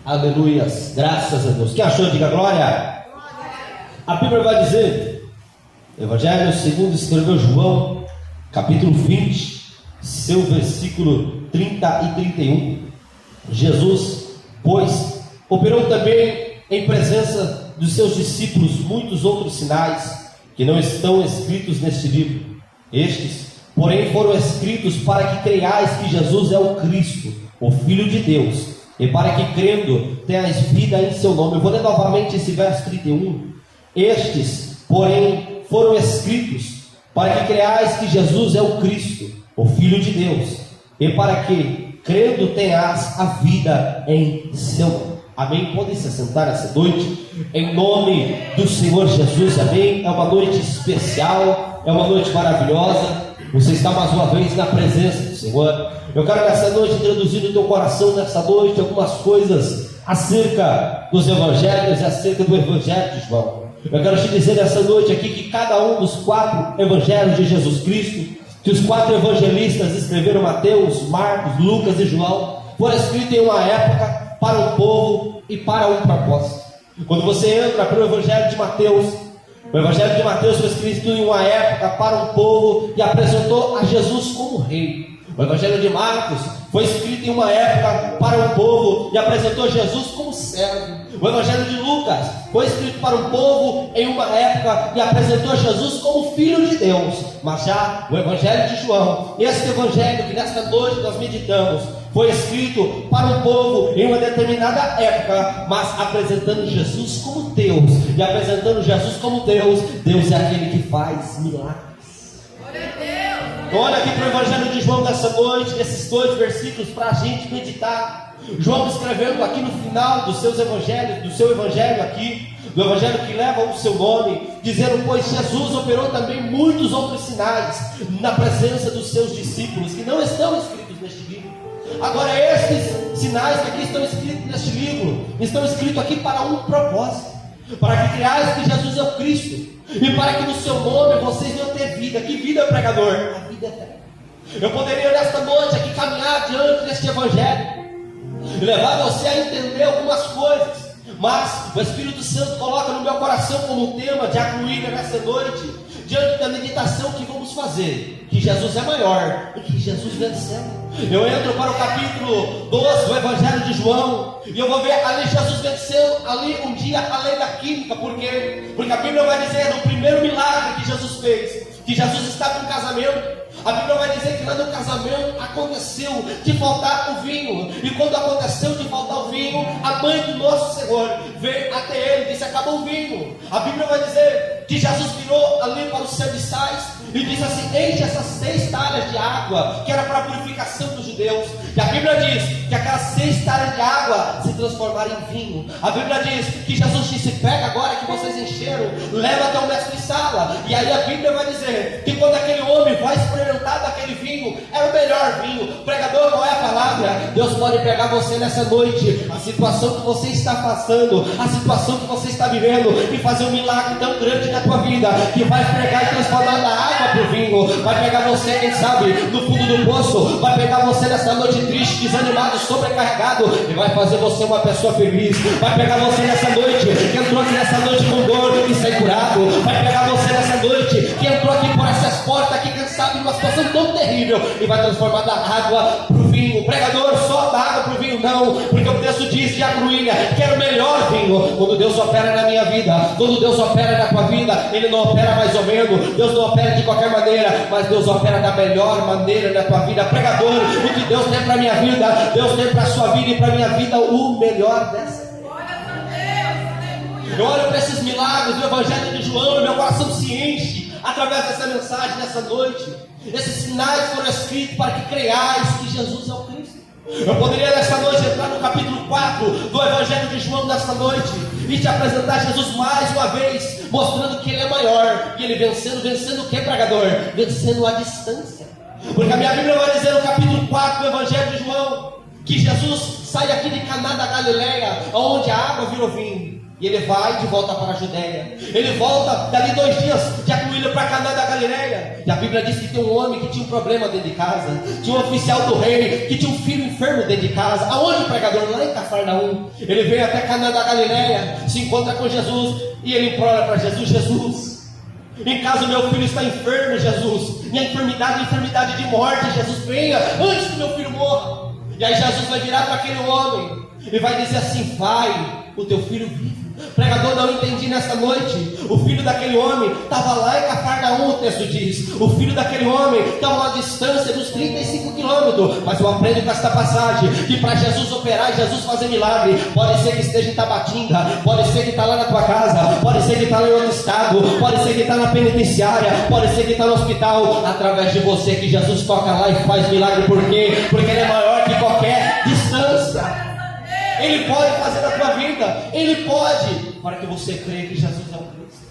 Aleluias, graças a Deus. Quem achou, diga glória. A Bíblia vai dizer, Evangelho segundo escreveu João, capítulo 20, seu versículo 30 e 31. Jesus, pois, operou também em presença dos seus discípulos muitos outros sinais que não estão escritos neste livro. Estes, porém, foram escritos para que creiais que Jesus é o Cristo, o Filho de Deus, e para que, crendo, tenhais vida em seu nome. Eu vou ler novamente esse verso 31. Estes, porém, foram escritos para que creiais que Jesus é o Cristo, o Filho de Deus, e para que, crendo, tenhas a vida em seu nome. Amém? Podem se sentar essa noite, em nome do Senhor Jesus. Amém? É uma noite especial, é uma noite maravilhosa. Você está mais uma vez na presença do Senhor. Eu quero nessa noite introduzir no teu coração, nessa noite, algumas coisas acerca dos evangelhos e acerca do evangelho de João. Eu quero te dizer nessa noite aqui que cada um dos 4 evangelhos de Jesus Cristo, que os 4 evangelistas escreveram, Mateus, Marcos, Lucas e João, foram escritos em uma época para um povo e para um propósito. Quando você entra para o evangelho de Mateus, o evangelho de Mateus foi escrito em uma época para um povo e apresentou a Jesus como rei. O evangelho de Marcos foi escrito em uma época para um povo e apresentou Jesus como servo. O evangelho de Lucas foi escrito para um povo em uma época e apresentou Jesus como Filho de Deus. Mas já o evangelho de João, este evangelho que nesta noite nós meditamos, foi escrito para um povo em uma determinada época, mas apresentando Jesus como Deus. E apresentando Jesus como Deus, Deus é aquele que faz milagres. Olha aqui para o evangelho de João dessa noite, esses 2 versículos para a gente meditar. João escrevendo aqui no final dos seus evangelhos, do seu evangelho aqui, do evangelho que leva o seu nome, dizendo: pois Jesus operou também muitos outros sinais na presença dos seus discípulos, que não estão escritos neste livro. Agora estes sinais que aqui estão escritos neste livro, estão escritos aqui para um propósito, para que creiais que Jesus é o Cristo, e para que no seu nome vocês venham ter vida. Que vida, pregador? A vida eterna. Eu poderia nesta noite aqui caminhar diante deste evangelho e levar você a entender algumas coisas, mas o Espírito Santo coloca no meu coração como tema de acluir nessa noite, diante da meditação que vamos fazer, que Jesus é maior e que Jesus venceu. Eu entro para o capítulo 12 do evangelho de João e eu vou ver ali Jesus venceu ali um dia a lei da química. Por quê? Porque a Bíblia vai dizer no primeiro milagre que Jesus fez, que Jesus estava em casamento. A Bíblia vai dizer que lá no casamento aconteceu de faltar o vinho. E quando aconteceu de faltar o vinho, a mãe do nosso Senhor veio até ele e disse: acabou o vinho. A Bíblia vai dizer que Jesus virou ali para os serviçais e disse assim: enche essas 6 talhas de água, que era para a purificação dos judeus. E a Bíblia diz que aquelas 6 talhas de água se transformaram em vinho. A Bíblia diz que Jesus disse: pega agora que vocês encheram, leva até o mestre sala. E aí a Bíblia vai dizer que quando aquele homem vai experimentar daquele vinho, era o melhor vinho. Pregador, qual é a palavra? Deus pode pegar você nessa noite, a situação que você está passando, a situação que você está vivendo, e fazer um milagre tão grande na tua vida, que vai pegar e transformar da água para o vinho. Vai pegar você, quem sabe, no fundo do poço, vai pegar você nessa noite triste, desanimado, sobrecarregado, e vai fazer você uma pessoa feliz. Vai pegar você nessa noite, que entrou aqui nessa noite com dor e sai curado. Vai pegar você nessa noite, que entrou aqui por essas portas aqui, quem sabe, numa situação tão terrível, e vai transformar da água para o vinho. Pregador, só da água para o vinho não, porque o texto diz de Acruília que era o melhor vinho. Quando Deus opera na minha vida, quando Deus opera na tua vida, Ele não opera mais ou menos, Deus não opera de qualquer maneira, mas Deus opera da melhor maneira na tua vida. Pregador, o que Deus tem para a minha vida, Deus tem para a sua vida e para a minha vida o melhor dessa. Eu olho para esses milagres do evangelho de João e meu coração se enche através dessa mensagem nessa noite. Esses sinais foram escritos para que creiais que Jesus é o Cristo. Eu poderia nessa noite entrar no capítulo 4 do evangelho de João nessa noite e te apresentar Jesus mais uma vez, mostrando que Ele é maior, e Ele vencendo o que, pregador? Vencendo a distância. Porque a minha Bíblia vai dizer no capítulo 4 do evangelho de João que Jesus sai aqui de Caná da Galileia, onde a água virou vinho. E ele vai de volta para a Judéia. Ele volta dali 2 dias, já com ele para Caná da Galileia. E a Bíblia diz que tem um homem que tinha um problema dentro de casa. Tinha um oficial do rei que tinha um filho enfermo dentro de casa. Aonde o pregador? Lá em Cafarnaum. Ele vem até Caná da Galileia, se encontra com Jesus e ele implora para Jesus: Jesus, em casa o meu filho está enfermo, Jesus. Minha enfermidade é enfermidade de morte. Jesus, venha antes que meu filho morra. E aí Jesus vai virar para aquele homem e vai dizer assim: vai, o teu filho vive. Pregador, não entendi nessa noite. O filho daquele homem estava lá em Cafarnaum, o texto diz. O filho daquele homem estava a uma distância dos 35 quilômetros. Mas eu aprendo com esta passagem que para Jesus operar e Jesus fazer milagre, pode ser que esteja em Tabatinga, pode ser que está lá na tua casa, pode ser que está lá em outro estado, pode ser que está na penitenciária, pode ser que está no hospital. Através de você que Jesus toca lá e faz milagre. Por quê? Porque Ele é maior que qualquer distância. Ele pode fazer na tua vida. Ele pode, para que você creia que Jesus é o Cristo.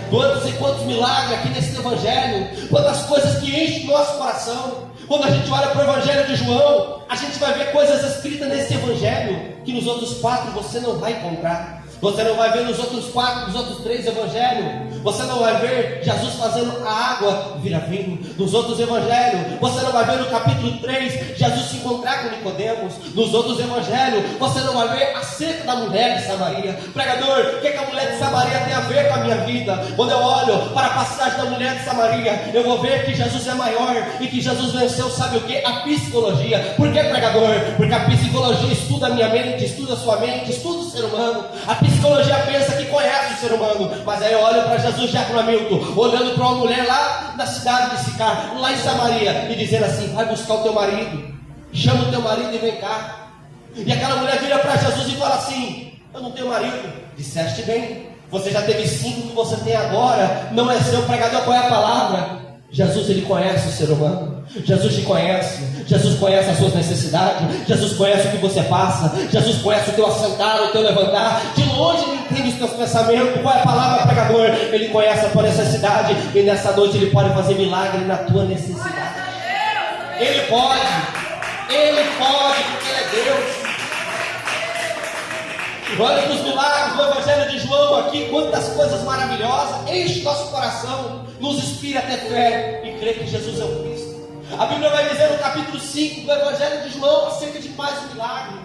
Quantos e quantos milagres aqui nesse evangelho. Quantas coisas que enchem o nosso coração. Quando a gente olha para o evangelho de João, a gente vai ver coisas escritas nesse evangelho que nos outros 4 você não vai encontrar. Você não vai ver nos outros 4, nos outros 3 evangelhos. Você não vai ver Jesus fazendo a água virar vinho. Nos outros evangelhos, você não vai ver no capítulo 3 Jesus se encontrar com Nicodemos. Nos outros evangelhos, você não vai ver acerca da mulher de Samaria. Pregador, o que a mulher de Samaria tem a ver com a minha vida? Quando eu olho para a passagem da mulher de Samaria, eu vou ver que Jesus é maior e que Jesus venceu, sabe o que? A psicologia. Por que, pregador? Porque a psicologia estuda a minha mente, estuda a sua mente, estuda o ser humano. A psicologia pensa que conhece o ser humano, mas aí eu olho para Jesus já com Hamilton, olhando para uma mulher lá na cidade de Sicar, lá em Samaria, e dizendo assim: vai buscar o teu marido, chama o teu marido e vem cá. E aquela mulher vira para Jesus e fala assim: eu não tenho marido. Disseste bem, você já teve 5, que você tem agora não é seu. Pregador, qual é a palavra? Jesus, Ele conhece o ser humano. Jesus te conhece. Jesus conhece as suas necessidades. Jesus conhece o que você passa. Jesus conhece o teu assentar, o teu levantar. De longe Ele entende os teus pensamentos. Qual é a palavra, pregador? Ele conhece a tua necessidade. E nessa noite Ele pode fazer milagre na tua necessidade. Ele pode. Ele pode, porque Ele é Deus. Olha para os milagres do Evangelho de João aqui, quantas coisas maravilhosas, enche nosso coração, nos inspira a ter fé e crer que Jesus é o Cristo. A Bíblia vai dizer no capítulo 5 do Evangelho de João acerca de mais um milagre.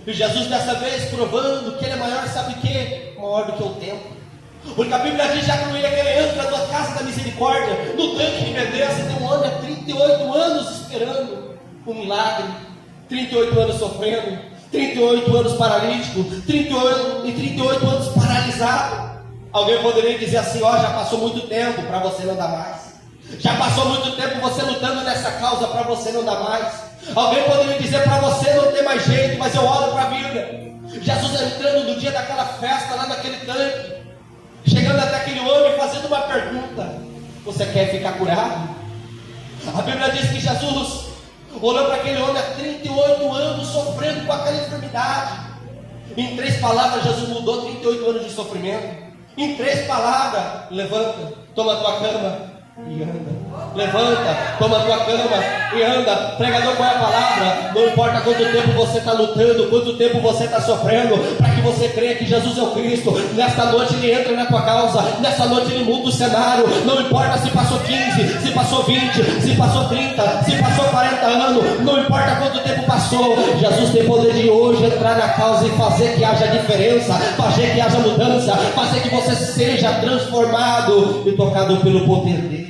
E Jesus dessa vez provando que Ele é maior, sabe o que? Maior do que o tempo. Porque a Bíblia diz já que ele entra na casa da misericórdia, no tanque de Bethesda, tem um homem há 38 anos esperando um milagre, 38 anos sofrendo, 38 anos paralítico, 38 anos paralisado. Alguém poderia dizer assim: ó, já passou muito tempo para você não dar mais. Já passou muito tempo você lutando nessa causa para você não dar mais. Alguém poderia dizer para você não ter mais jeito, mas eu olho para a Bíblia. Jesus entrando no dia daquela festa lá naquele tanque, chegando até aquele homem fazendo uma pergunta: você quer ficar curado? A Bíblia diz que Jesus olhou para aquele homem há 38 anos sofrendo com aquela enfermidade. Em 3 palavras Jesus mudou 38 anos de sofrimento. Em 3 palavras: levanta, toma a tua cama e anda. Levanta, toma a tua cama e anda. Pregador, qual é a palavra? Não importa quanto tempo você está lutando, quanto tempo você está sofrendo, para que você creia que Jesus é o Cristo. Nesta noite Ele entra na tua causa. Nesta noite Ele muda o cenário. Não importa se passou 15, se passou 20, se passou 30, se passou 40 anos. Não importa quanto tempo passou. Jesus tem poder de hoje entrar na causa e fazer que haja diferença, fazer que haja mudança, fazer que você seja transformado e tocado pelo poder dele.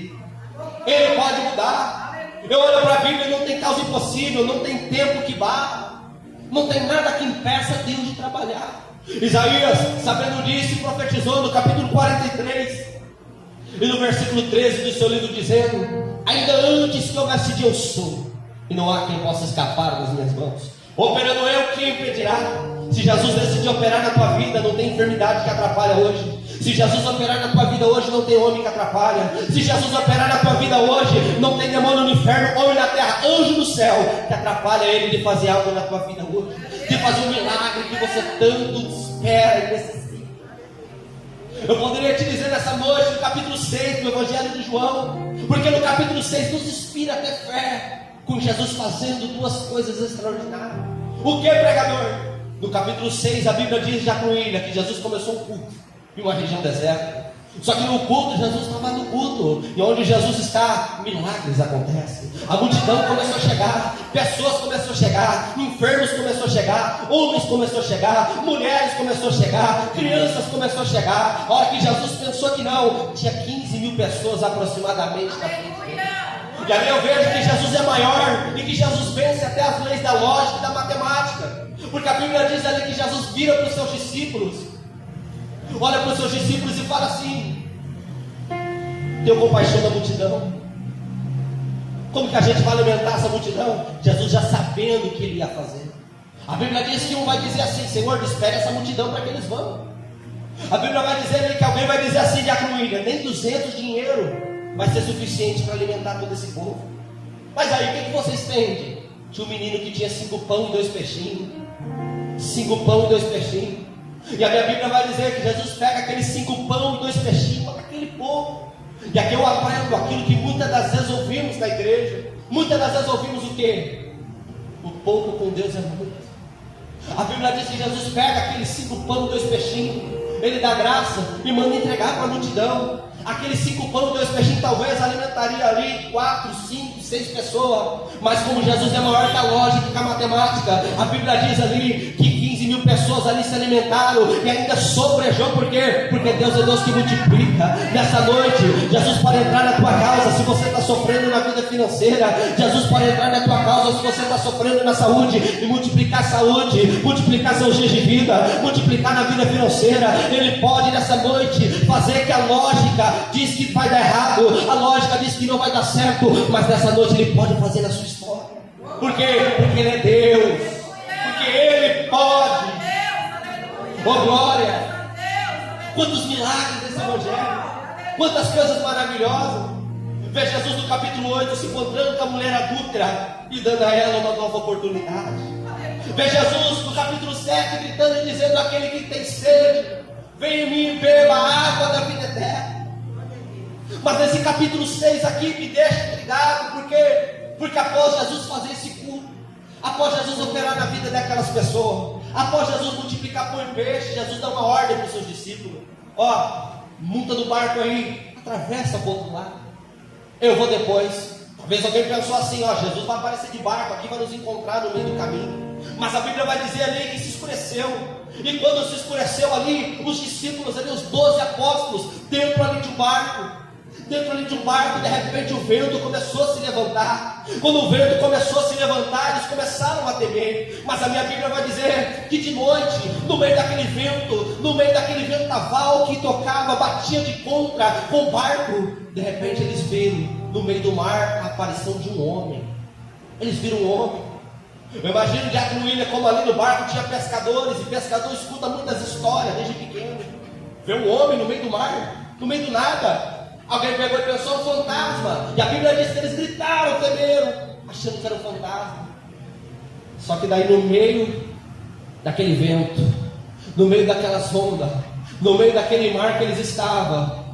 Ele pode mudar. Eu olho para a Bíblia e não tem causa impossível, não tem tempo que barra, não tem nada que impeça Deus de trabalhar. Isaías, sabendo disso, profetizou no capítulo 43 e no versículo 13 do seu livro, dizendo: ainda antes que houvesse dia eu sou, e não há quem possa escapar das minhas mãos. Operando eu, quem impedirá? Se Jesus decidir operar na tua vida, não tem enfermidade que atrapalha hoje. Se Jesus operar na tua vida hoje, não tem homem que atrapalha. Se Jesus operar na tua vida hoje, não tem demônio no inferno, homem na terra, anjo no céu, que atrapalha Ele de fazer algo na tua vida hoje, de fazer um milagre que você tanto espera e necessita. Eu poderia te dizer nessa noite, no capítulo 6 do Evangelho de João, porque no capítulo 6 nos inspira a ter fé, com Jesus fazendo 2 coisas extraordinárias. O que, pregador? No capítulo 6, a Bíblia diz já com ele que Jesus começou um culto em uma região deserta. Só que no culto, Jesus estava no culto, e onde Jesus está, milagres acontecem. A multidão começou a chegar, pessoas começaram a chegar, enfermos começaram a chegar, homens começaram a chegar, mulheres começaram a chegar, crianças começaram a chegar. A hora que Jesus pensou que não, tinha 15 mil pessoas aproximadamente na frente dele. E ali eu vejo que Jesus é maior e que Jesus vence até as leis da lógica e da matemática. Porque a Bíblia diz ali que Jesus vira para os seus discípulos, olha para os seus discípulos e fala assim: tenho compaixão da multidão. Como que a gente vai alimentar essa multidão? Jesus já sabendo o que ele ia fazer. A Bíblia diz que um vai dizer assim: Senhor, despede essa multidão para que eles vão. A Bíblia vai dizer ali que alguém vai dizer assim: Diácono William, nem 200 dinheiro vai ser suficiente para alimentar todo esse povo. Mas aí o que vocês entendem? Tinha um menino que tinha 5 pão e 2 peixinhos. 5 pão e 2 peixinhos. E a minha Bíblia vai dizer que Jesus pega aqueles 5 pão e 2 peixinhos para aquele povo. E aqui eu aprendo aquilo que muitas das vezes ouvimos na igreja. Muitas das vezes ouvimos o quê? O pouco com Deus é muito. A Bíblia diz que Jesus pega aqueles 5 pão e 2 peixinhos, ele dá graça e manda entregar para a multidão. Aqueles 5 pão e 2 peixinhos talvez alimentaria ali 4, 5, 6 pessoas. Mas como Jesus é maior que a lógica e que a matemática, a Bíblia diz ali que 15 mil pessoas ali se alimentaram e ainda sobrejou. Por quê? Porque Deus é Deus que multiplica. Nessa noite, Jesus pode entrar na tua causa se você está sofrendo na vida financeira. Jesus pode entrar na tua causa se você está sofrendo na saúde e multiplicar a saúde, multiplicar seus dias de vida, multiplicar na vida financeira. Ele pode nessa noite fazer que a lógica diz que vai dar errado, a lógica diz que não vai dar certo, mas nessa noite ele pode fazer na sua história. Por quê? Porque ele é Deus, porque ele pode. Oh glória! Quantos milagres desse evangelho, quantas coisas maravilhosas. Vê Jesus no capítulo 8 se encontrando com a mulher adúltera e dando a ela uma nova oportunidade. Vê Jesus no capítulo 7 gritando e dizendo: aquele que tem sede, venha em mim e beba a água da vida eterna. Mas nesse capítulo 6 aqui me deixa intrigado, porque após Jesus fazer esse culto, após Jesus operar na vida daquelas pessoas, após Jesus multiplicar pão e peixe, Jesus dá uma ordem para os seus discípulos: ó, monta no barco aí, atravessa para o outro lado, eu vou depois. Talvez alguém pensou assim: ó, Jesus vai aparecer de barco aqui, vai nos encontrar no meio do caminho. Mas a Bíblia vai dizer ali que se escureceu. E quando se escureceu ali, os discípulos ali, os 12 apóstolos, dentro ali de um barco, de repente o vento começou a se levantar. Quando o vento começou a se levantar, eles começaram a temer. Mas a minha Bíblia vai dizer que de noite, no meio daquele ventaval que tocava, batia de contra com o barco, de repente eles viram no meio do mar a aparição de um homem. Eles viram um homem. Eu imagino o Diácono William como ali no barco tinha pescadores, e pescador escuta muitas histórias desde pequeno. Vê um homem no meio do mar, no meio do nada. Alguém pegou e pensou um fantasma. E a Bíblia diz que eles gritaram, temeram, achando que era um fantasma. Só que daí no meio daquele vento, no meio daquelas ondas, no meio daquele mar que eles estavam,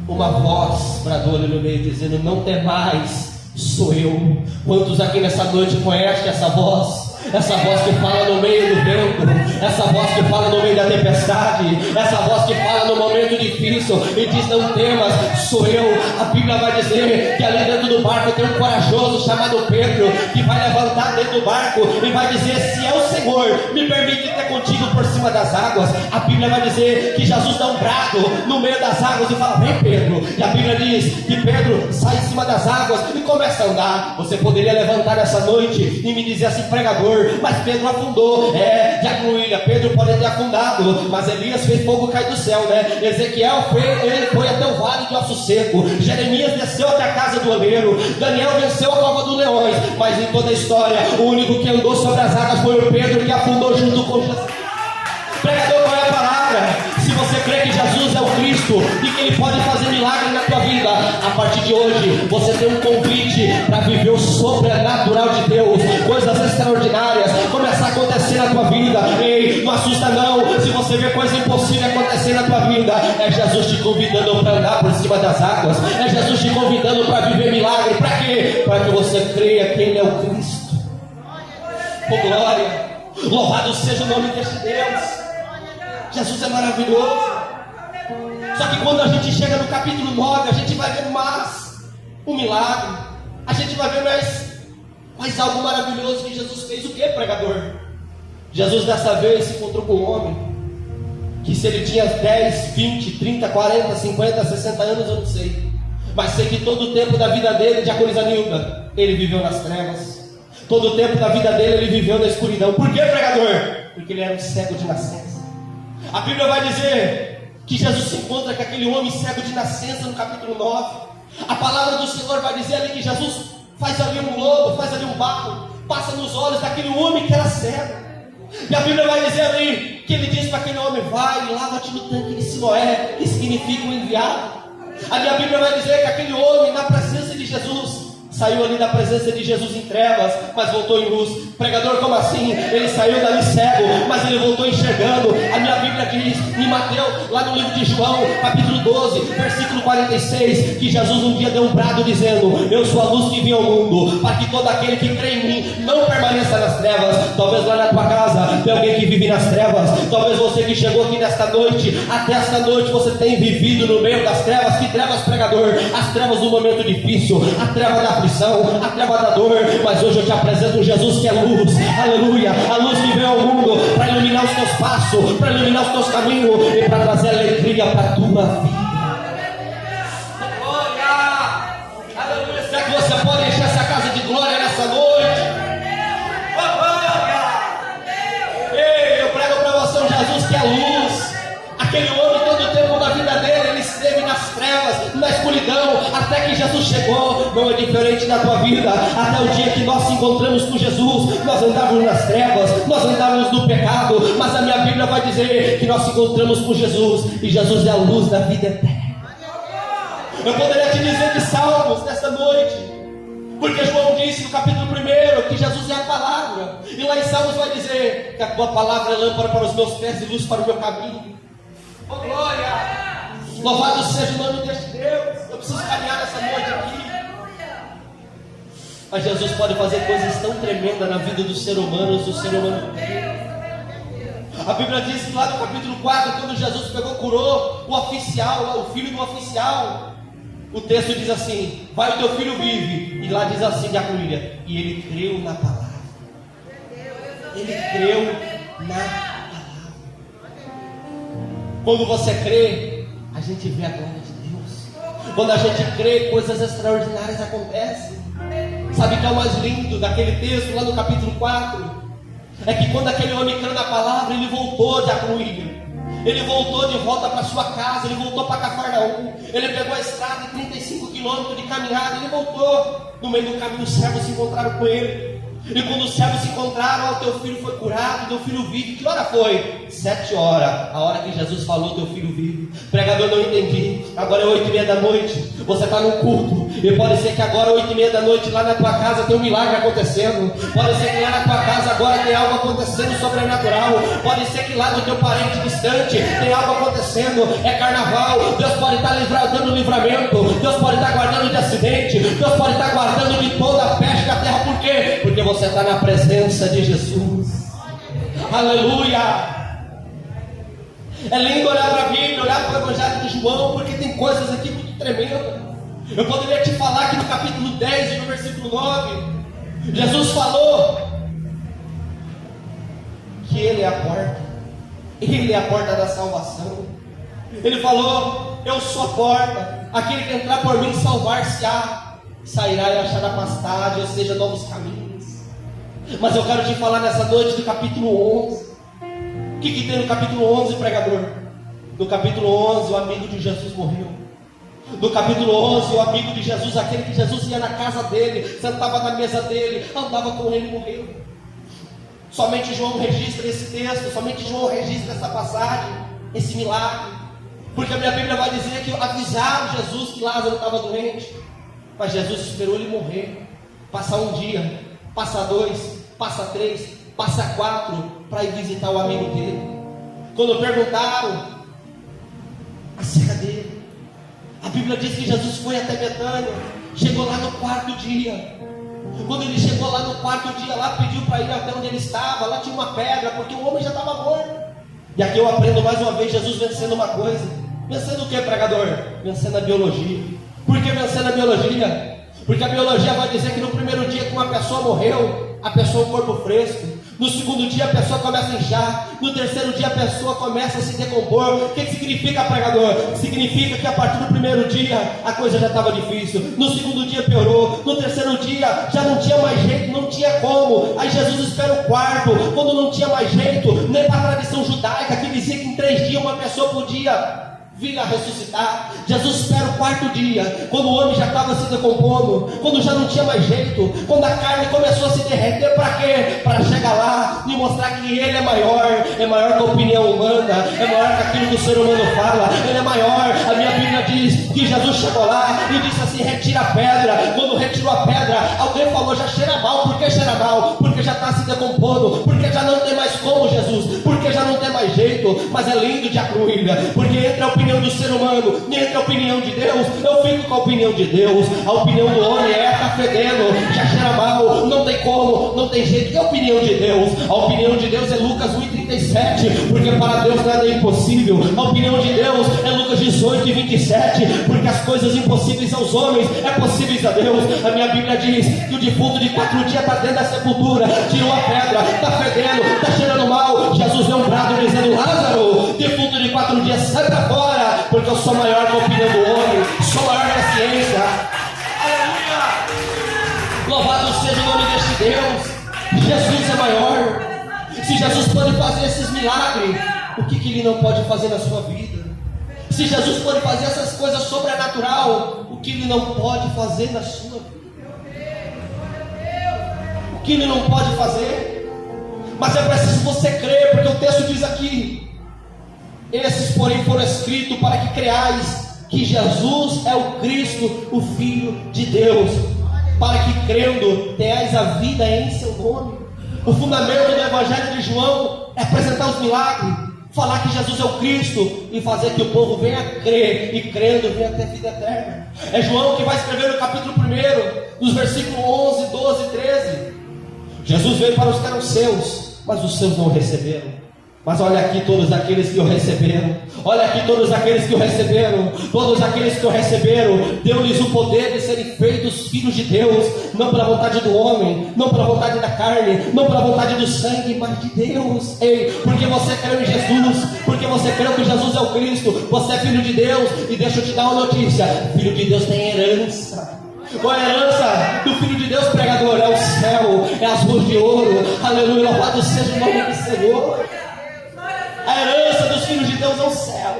uma voz bradou ali no meio dizendo: não temais, sou eu. Quantos aqui nessa noite conhecem essa voz? Essa voz que fala no meio do vento, essa voz que fala no meio da tempestade, essa voz que fala no momento difícil e diz: não temas, sou eu. A Bíblia vai dizer que ali dentro do barco tem um corajoso chamado Pedro, que vai levantar dentro do barco e vai dizer: se é o Senhor, me permite ter contigo por cima das águas. A Bíblia vai dizer que Jesus dá um brado no meio das águas e fala: vem Pedro. E a Bíblia diz que Pedro sai em cima das águas e começa a andar. Você poderia levantar essa noite e me dizer assim: pregador, mas Pedro afundou. Diácono William, Pedro pode ter afundado, mas Elias fez fogo cair do céu, né? Ezequiel foi até o vale de ossos secos. Jeremias desceu até a casa do oleiro. Daniel venceu a cova dos leões. Mas em toda a história, o único que andou sobre as águas foi o Pedro, que afundou junto com Jesus. Pregador, qual é a palavra? Se você crê que Jesus é o Cristo e que Ele pode fazer milagre na tua vida, a partir de hoje você tem um convite para viver o sobrenatural de Deus, coisas extraordinárias começar a acontecer na tua vida. Ei, não assusta não, se você vê coisa impossível acontecer na tua vida, é Jesus te convidando para andar por cima das águas, é Jesus te convidando para viver milagre. Para quê? Para que você creia que Ele é o Cristo. Oh glória! Louvado seja o nome deste Deus. Jesus é maravilhoso. Só que quando a gente chega no capítulo 9, a gente vai ver mais um milagre. A gente vai ver mais algo maravilhoso que Jesus fez. O que, pregador? Jesus dessa vez se encontrou com um homem que, se ele tinha 10, 20, 30, 40, 50, 60 anos, eu não sei, mas sei que todo o tempo da vida dele, Diaconisa Nilda, ele viveu nas trevas. Todo o tempo da vida dele ele viveu na escuridão. Por que, pregador? Porque ele era um cego de nascença. A Bíblia vai dizer que Jesus se encontra com aquele homem cego de nascença no capítulo 9. A palavra do Senhor vai dizer ali que Jesus faz ali um lobo, faz ali um barro, passa nos olhos daquele homem que era cego. E a Bíblia vai dizer ali que ele diz para aquele homem: vai e lava-te no tanque de Siloé, que significa o enviado. Ali a Bíblia vai dizer que aquele homem, na presença de Jesus, saiu ali da presença de Jesus em trevas, mas voltou em luz. Pregador, como assim? Ele saiu dali cego, mas ele voltou enxergando. A minha Bíblia diz em Mateus, lá no livro de João, capítulo 12, versículo 46, que Jesus um dia deu um brado dizendo: eu sou a luz que vim ao mundo, para que todo aquele que crê em mim não permaneça nas trevas. Talvez lá na tua casa tem alguém que vive nas trevas. Talvez você que chegou aqui nesta noite, até esta noite você tem vivido no meio das trevas. Que trevas, pregador? As trevas do momento difícil, a treva da aflição, a treva da dor. Mas hoje eu te apresento um Jesus que é luz. Aleluia, a luz que veio ao mundo para iluminar os teus passos, para iluminar os teus caminhos e para trazer alegria para a tua vida. Glória, aleluia. Será que você pode encher essa casa de glória nessa noite? Ei, eu prego para você um Jesus que é luz. Aquele homem, todo o tempo da vida dele, ele esteve nas trevas, na escuridão, até que Jesus chegou. Não é diferente na tua vida. Até o dia que nós se encontramos com Jesus, nós andávamos nas trevas, nós andávamos no pecado, mas a minha Bíblia vai dizer que nós se encontramos com Jesus, e Jesus é a luz da vida eterna. Eu poderia te dizer de Salmos nesta noite, porque João disse no capítulo 1 que Jesus é a palavra, e lá em Salmos vai dizer que a tua palavra é lâmpada para os meus pés e luz para o meu caminho. Oh, glória! Louvado seja o nome deste Deus. Eu preciso caminhar nessa noite aqui. Mas Jesus pode fazer coisas tão tremendas na vida dos seres humanos, A Bíblia diz que lá no capítulo 4, quando Jesus pegou, curou o oficial, o filho do oficial, o texto diz assim: vai, o teu filho vive. E lá diz assim, Diaconia, e ele creu na palavra. Ele creu na palavra. Quando você crê, a gente vê a glória de Deus. Quando a gente crê, coisas extraordinárias acontecem. Sabe o que é o mais lindo daquele texto lá no capítulo 4? É que quando aquele homem creu na palavra, ele voltou de Acruília. Ele voltou de volta para sua casa, ele voltou para Cafarnaum. Ele pegou a estrada de 35 quilômetros de caminhada, ele voltou. No meio do caminho os servos se encontraram com ele. E quando os servos se encontraram, o teu filho foi curado, teu filho vive. Que hora foi? 7 horas, a hora que Jesus falou, teu filho vive. Pregador, não entendi. Agora é 8h30 da noite, você está no culto, e pode ser que agora 8h30 da noite lá na tua casa tem um milagre acontecendo. Pode ser que lá na tua casa agora tem algo acontecendo sobrenatural. Pode ser que lá do teu parente distante tem algo acontecendo. É carnaval, Deus pode estar dando livramento, Deus pode estar guardando de acidente, Deus pode estar guardando de toda a peste da terra. Por quê? Porque você está na presença de Jesus. Aleluia. É lindo olhar para a Bíblia, olhar para o Evangelho de João, porque tem coisas aqui muito tremendas. Eu poderia te falar que no capítulo 10 e no versículo 9, Jesus falou que Ele é a porta. Ele é a porta da salvação. Ele falou: eu sou a porta, aquele que entrar por mim salvar-se-á, sairá e achará pastagem, ou seja, novos caminhos. Mas eu quero te falar nessa noite do capítulo 11. O que tem no capítulo 11, pregador? No capítulo 11, o amigo de Jesus morreu. No capítulo 11, o amigo de Jesus, aquele que Jesus ia na casa dele, sentava na mesa dele, andava com ele, morreu. Somente João registra esse texto, somente João registra essa passagem, esse milagre. Porque a minha Bíblia vai dizer que avisaram Jesus que Lázaro estava doente, mas Jesus esperou ele morrer. Passar um dia, passa 2, passa 3, passa 4, para ir visitar o amigo dele. Quando perguntaram acerca dele, a Bíblia diz que Jesus foi até Betânia, chegou lá no 4º dia. Quando ele chegou lá no quarto dia, lá pediu para ir até onde ele estava, lá tinha uma pedra, porque o homem já estava morto. E aqui eu aprendo mais uma vez Jesus vencendo uma coisa. Vencendo o que, pregador? Vencendo a biologia. Por que vencendo a biologia? Porque a biologia vai dizer que no primeiro dia que uma pessoa morreu, a pessoa é um corpo fresco. No segundo dia a pessoa começa a inchar. No terceiro dia a pessoa começa a se decompor. O que significa, pregador? Significa que a partir do primeiro dia a coisa já estava difícil. No segundo dia piorou. No terceiro dia já não tinha mais jeito, não tinha como. Aí Jesus espera o quarto. Quando não tinha mais jeito, nem para a tradição judaica que dizia que em 3 dias uma pessoa podia vir a ressuscitar. Jesus espera o quarto dia, quando o homem já estava se decompondo, quando já não tinha mais jeito, quando a carne começou a se derreter. Para quê? Para chegar lá e mostrar que ele é maior que a opinião humana, é maior que aquilo que o ser humano fala, ele é maior. A minha Bíblia diz que Jesus chegou lá e disse assim: retira a pedra. Quando retirou a pedra, alguém falou: já cheira mal. Por que cheira mal? Porque já está se decompondo, porque já não tem mais como, Jesus, porque já não tem mais jeito. Mas é lindo de acruída, porque entre a opinião do ser humano e entre a opinião de Deus, eu fico com a opinião de Deus. A opinião do homem está fedendo, já cheira mal, não tem como, não tem jeito. E a opinião de Deus? A opinião de Deus é Lucas 1,37, porque para Deus nada é impossível. A opinião de Deus é Lucas 18,27, porque as coisas impossíveis aos homens é possíveis a Deus. A minha Bíblia diz que o defunto de 4 dias está dentro da sepultura, tirou a pedra, está fedendo, está cheirando mal. Jesus deu um brado dizendo: Lázaro, defunto de 4 dias, sai para fora, porque eu sou maior que a opinião do homem, sou maior que a ciência. Aleluia! Louvado seja o nome deste Deus. Jesus é maior. Se Jesus pode fazer esses milagres, o que ele não pode fazer na sua vida? Se Jesus pode fazer essas coisas sobrenatural, o que ele não pode fazer na sua vida? O que ele não pode fazer? Mas é preciso você crer, porque o texto diz aqui: esses, porém, foram escritos para que creais que Jesus é o Cristo, o Filho de Deus, para que crendo tenhais a vida em seu nome. O fundamento do Evangelho de João é apresentar os milagres, falar que Jesus é o Cristo e fazer que o povo venha a crer, e crendo venha até a vida eterna. É João que vai escrever no capítulo 1, nos versículos 11, 12 e 13. Jesus veio para os que eram seus, mas os seus não o receberam. Mas olha aqui todos aqueles que o receberam. Olha aqui todos aqueles que o receberam. Todos aqueles que o receberam, deu-lhes o poder de serem feitos filhos de Deus. Não pela vontade do homem, não pela vontade da carne, não pela vontade do sangue, mas de Deus. Ei, porque você creu em Jesus, porque você creu que Jesus é o Cristo, você é filho de Deus. E deixa eu te dar uma notícia: filho de Deus tem herança. Qual é a herança do Filho de Deus, pregador? É o céu, é as ruas de ouro. Aleluia, louvado seja o nome do Senhor. A herança dos filhos de Deus é o céu.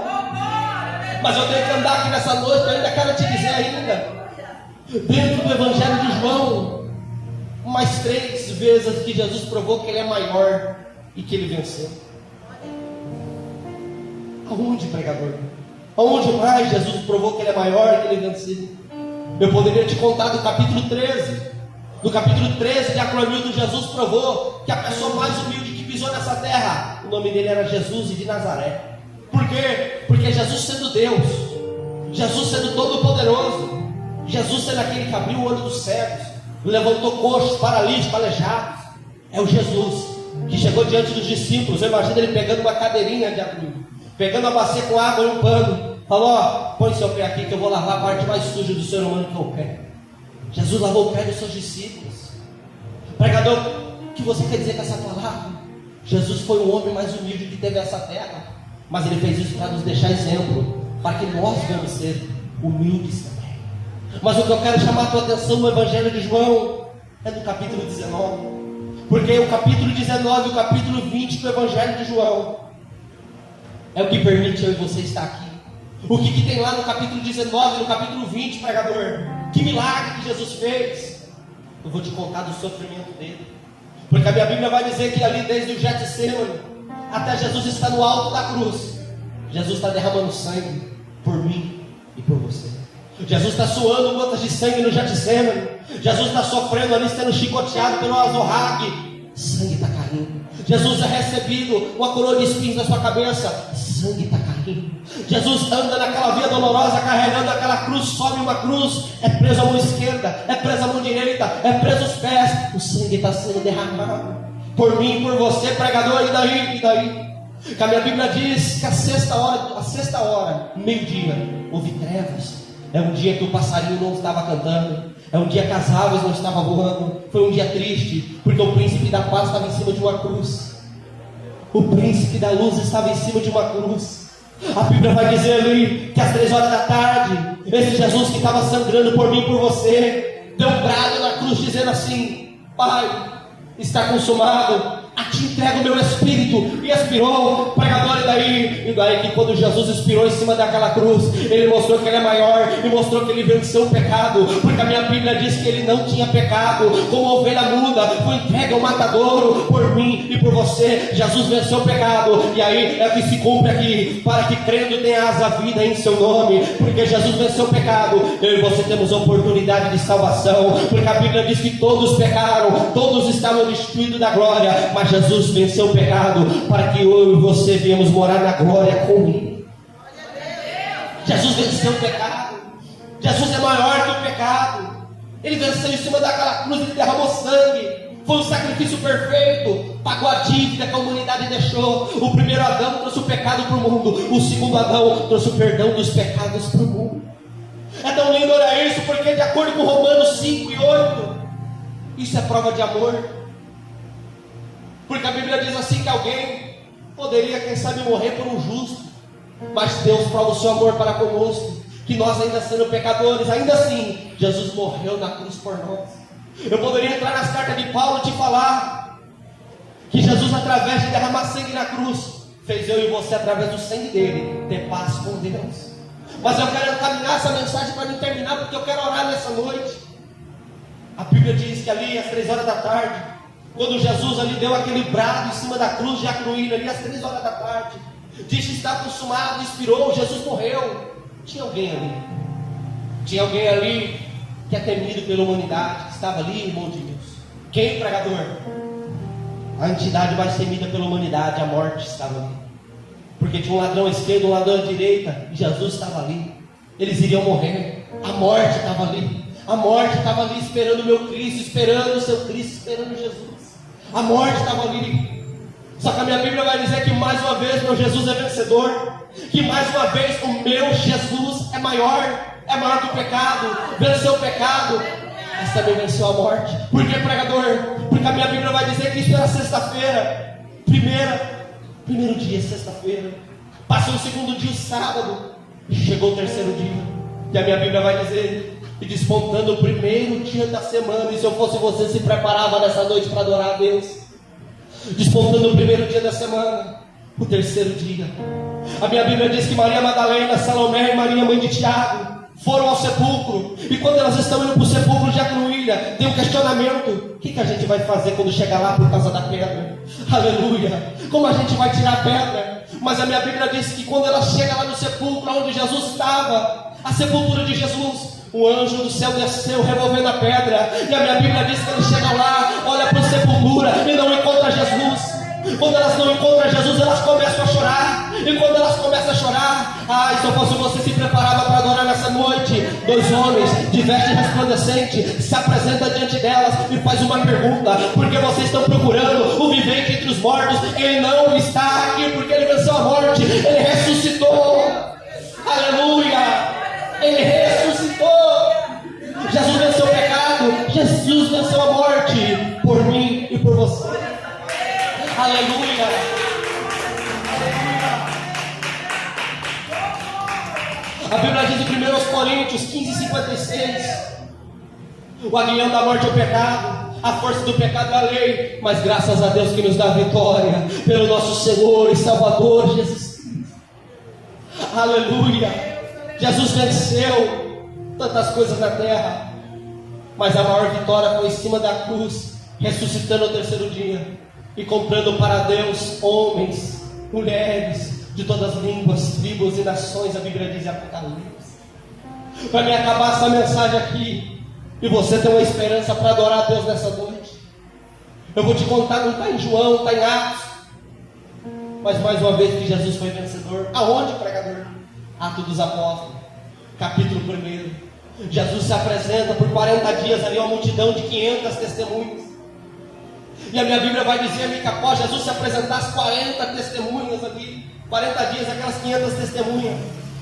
Mas eu tenho que andar aqui nessa noite, eu ainda quero te dizer ainda, dentro do Evangelho de João, mais 3 vezes que Jesus provou que ele é maior e que ele venceu. Aonde, pregador? Aonde mais Jesus provou que ele é maior e que ele venceu? Eu poderia te contar do capítulo 13. No capítulo 13 de Acronildo, Jesus provou que a pessoa mais humilde que pisou nessa terra, o nome dele era Jesus de Nazaré. Por quê? Porque Jesus sendo Deus, Jesus sendo todo poderoso, Jesus sendo aquele que abriu o olho dos cegos, levantou coxos, paralíticos, aleijados, é o Jesus que chegou diante dos discípulos. Eu imagino ele pegando uma cadeirinha de acrílico, pegando uma bacia com água e um pano, falou: ó, põe seu pé aqui que eu vou lavar a parte mais suja do ser humano, que é o pé. Jesus lavou o pé dos seus discípulos. Pregador, o que você quer dizer com essa palavra? Jesus foi o homem mais humilde que teve essa terra, mas ele fez isso para nos deixar exemplo, para que nós venhamos ser humildes também. Mas o que eu quero chamar a tua atenção no Evangelho de João é no capítulo 19, porque o capítulo 19 e o capítulo 20 do Evangelho de João é o que permite eu e você estar aqui. O que tem lá no capítulo 19 e no capítulo 20, pregador? Que milagre que Jesus fez? Eu vou te contar do sofrimento dele, porque a minha Bíblia vai dizer que ali desde o Getsemane até Jesus está no alto da cruz, Jesus está derramando sangue por mim e por você. Jesus está suando gotas de sangue no Getsemane. Jesus está sofrendo ali, sendo chicoteado pelo azorrague. Sangue está caindo. Jesus é recebido uma coroa de espinhos na sua cabeça. Sangue está caindo. caminho. Jesus anda naquela via dolorosa, carregando aquela cruz, sobe uma cruz, é preso a mão esquerda, é preso a mão direita, é preso os pés, o sangue está sendo derramado por mim, por você, pregador. E daí? Que a minha Bíblia diz que a sexta hora, meio-dia, houve trevas. É um dia que o passarinho não estava cantando, é um dia que as aves não estavam voando. Foi um dia triste, porque o príncipe da paz estava em cima de uma cruz. O príncipe da luz estava em cima de uma cruz. A Bíblia vai dizer ali que às 3 horas da tarde, esse Jesus que estava sangrando por mim e por você, deu um brado na cruz dizendo assim: Pai, está consumado, a ti entrego o meu espírito. E expirou, pregador. E daí que quando Jesus expirou em cima daquela cruz, ele mostrou que ele é maior, e mostrou que ele venceu o pecado, porque a minha Bíblia diz que ele não tinha pecado. Como ovelha muda, foi entregue ao matadouro por mim e por você. Jesus venceu o pecado. E aí é que se cumpre aqui: para que crendo tenhas a vida em seu nome. Porque Jesus venceu o pecado, eu e você temos a oportunidade de salvação, porque a Bíblia diz que todos pecaram, todos estavam destituídos da glória, mas Jesus venceu o pecado para que eu e você viemos morar na glória com Ele. Jesus venceu o pecado. Jesus é maior que o pecado. Ele venceu em cima daquela cruz, ele derramou sangue. Foi um sacrifício perfeito, pagou a dívida que a humanidade deixou. O primeiro Adão trouxe o pecado para o mundo, o segundo Adão trouxe o perdão dos pecados para o mundo. É tão lindo olhar isso, porque de acordo com Romanos 5 e 8, isso é prova de amor. Porque a Bíblia diz assim que alguém poderia, quem sabe, morrer por um justo, mas Deus prova o seu amor para conosco, que nós ainda sendo pecadores, ainda assim, Jesus morreu na cruz por nós. Eu poderia entrar nas cartas de Paulo e te falar que Jesus, através de derramar sangue na cruz, fez eu e você, através do sangue dele, ter paz com Deus. Mas eu quero encaminhar essa mensagem para não terminar, porque eu quero orar nessa noite. A Bíblia diz que ali às 3 horas da tarde, quando Jesus ali deu aquele brado em cima da cruz de Acruíno, ali às 3 horas da tarde, diz que está consumado, expirou, Jesus morreu. Tinha alguém ali que é temido pela humanidade, que estava ali, irmão de Deus. Quem, pregador? A entidade mais temida pela humanidade, a morte, estava ali. Porque tinha um ladrão à esquerda, um ladrão à direita, e Jesus estava ali. Eles iriam morrer. A morte estava ali. A morte estava ali esperando o meu Cristo, esperando o seu Cristo, esperando Jesus. A morte estava ali. Só que a minha Bíblia vai dizer que mais uma vez meu Jesus é vencedor, que mais uma vez o meu Jesus é maior que o pecado, venceu o pecado, mas também venceu a morte. Por que, pregador? Porque a minha Bíblia vai dizer que isso era sexta-feira, primeiro dia, sexta-feira, passou o segundo dia, o sábado, e chegou o terceiro dia, e a minha Bíblia vai dizer, e despontando o primeiro dia da semana, e se eu fosse você, se preparava nessa noite para adorar a Deus, despontando o primeiro dia da semana, o terceiro dia, a minha Bíblia diz que Maria Madalena, Salomé e Maria, mãe de Tiago, foram ao sepulcro, e quando elas estão indo para o sepulcro de Acruília, tem um questionamento: o que a gente vai fazer quando chegar lá por causa da pedra? Aleluia! Como a gente vai tirar a pedra? Mas a minha Bíblia diz que quando ela chega lá no sepulcro onde Jesus estava, a sepultura de Jesus, o anjo do céu desceu revolvendo a pedra, e a minha Bíblia diz que ele chega lá, olha para a sepultura e não encontra Jesus. Quando elas não encontram Jesus, elas começam a chorar. E quando elas começam a chorar, se eu fosse você, se preparava para adorar nessa noite. 2 homens de veste resplandecente se apresentam diante delas e faz uma pergunta: porque vocês estão procurando o vivente entre os mortos? Ele não está aqui, porque ele venceu a morte, ele ressuscitou. Aleluia! Ele ressuscitou. Jesus venceu o pecado, Jesus venceu a morte por mim e por você. Aleluia! A Bíblia diz em 1 Coríntios 15:56: o aguilhão da morte é o pecado, a força do pecado é a lei, mas graças a Deus que nos dá vitória pelo nosso Senhor e Salvador Jesus Cristo. Aleluia! Jesus venceu tantas coisas na terra, mas a maior vitória foi em cima da cruz, ressuscitando ao terceiro dia e comprando para Deus homens, mulheres de todas as línguas, tribos e nações. A Bíblia diz em Apocalipse. Para me acabar essa mensagem aqui, e você ter uma esperança para adorar a Deus nessa noite, eu vou te contar, não está em João, está em Atos. Mas mais uma vez que Jesus foi vencedor. Aonde, pregador? Atos dos Apóstolos, capítulo 1. Jesus se apresenta por 40 dias ali, uma multidão de 500 testemunhas. E a minha Bíblia vai dizer que após Jesus se apresentar as 40 testemunhas ali, 40 dias, aquelas 500 testemunhas,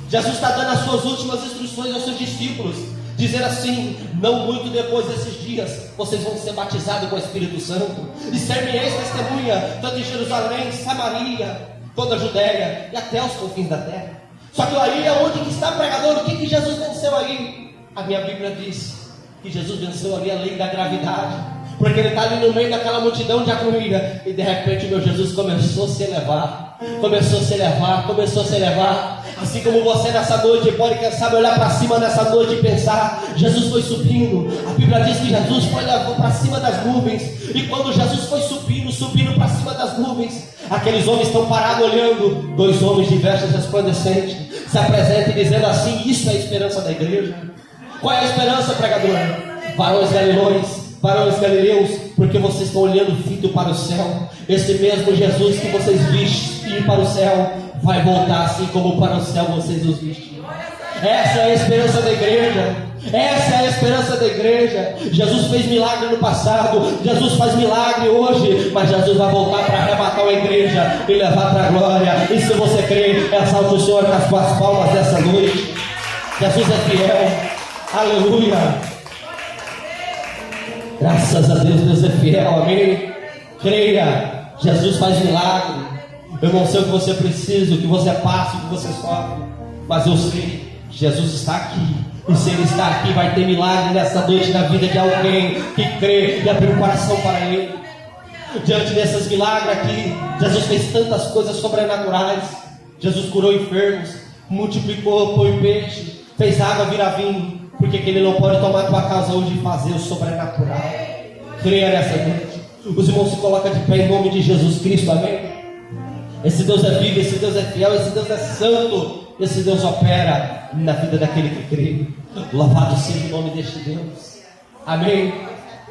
Jesus está dando as suas últimas instruções aos seus discípulos, dizendo assim: não muito depois desses dias, vocês vão ser batizados com o Espírito Santo, e ser-me-eis testemunha, tanto em Jerusalém, Samaria, toda a Judéia, e até os confins da terra. Só que aí é onde que está, pregador? O que Jesus venceu aí? A minha Bíblia diz que Jesus venceu ali a lei da gravidade, porque ele está ali no meio daquela multidão de acomida, e de repente o meu Jesus começou a se elevar, começou a se elevar, começou a se elevar. Assim como você nessa noite pode, quem sabe, olhar para cima nessa noite e pensar: Jesus foi subindo. A Bíblia diz que Jesus foi para cima das nuvens, e quando Jesus foi subindo para cima das nuvens, aqueles homens estão parados olhando, 2 homens de vestes resplandecentes se apresentam dizendo assim: isso é a esperança da igreja. Qual é a esperança, pregador? Varões galileus, porque vocês estão olhando fito para o céu. Esse mesmo Jesus que vocês vistem ir para o céu, vai voltar assim como para o céu vocês os vestem. Essa é a esperança da igreja. Essa é a esperança da igreja. Jesus fez milagre no passado, Jesus faz milagre hoje, mas Jesus vai voltar para arrebatar a igreja e levar para a glória. E se você crê, exalte o Senhor com as suas palmas dessa noite. Jesus é fiel. Aleluia. Graças a Deus, Deus é fiel, amém? Creia, Jesus faz milagre. Eu não sei o que você precisa, o que você passa, o que você sofre, mas eu sei, Jesus está aqui. E se Ele está aqui, vai ter milagre nessa noite na vida de alguém que crê e abriu o coração para Ele. Diante desses milagres aqui, Jesus fez tantas coisas sobrenaturais. Jesus curou enfermos, multiplicou pão e peixe, fez água virar vinho. Porque que Ele não pode tomar a tua casa hoje e fazer o sobrenatural? Creia nessa noite. Os irmãos se colocam de pé em nome de Jesus Cristo, amém? Esse Deus é vivo, esse Deus é fiel, esse Deus é santo, esse Deus opera na vida daquele que crê. Louvado seja o nome deste Deus, amém?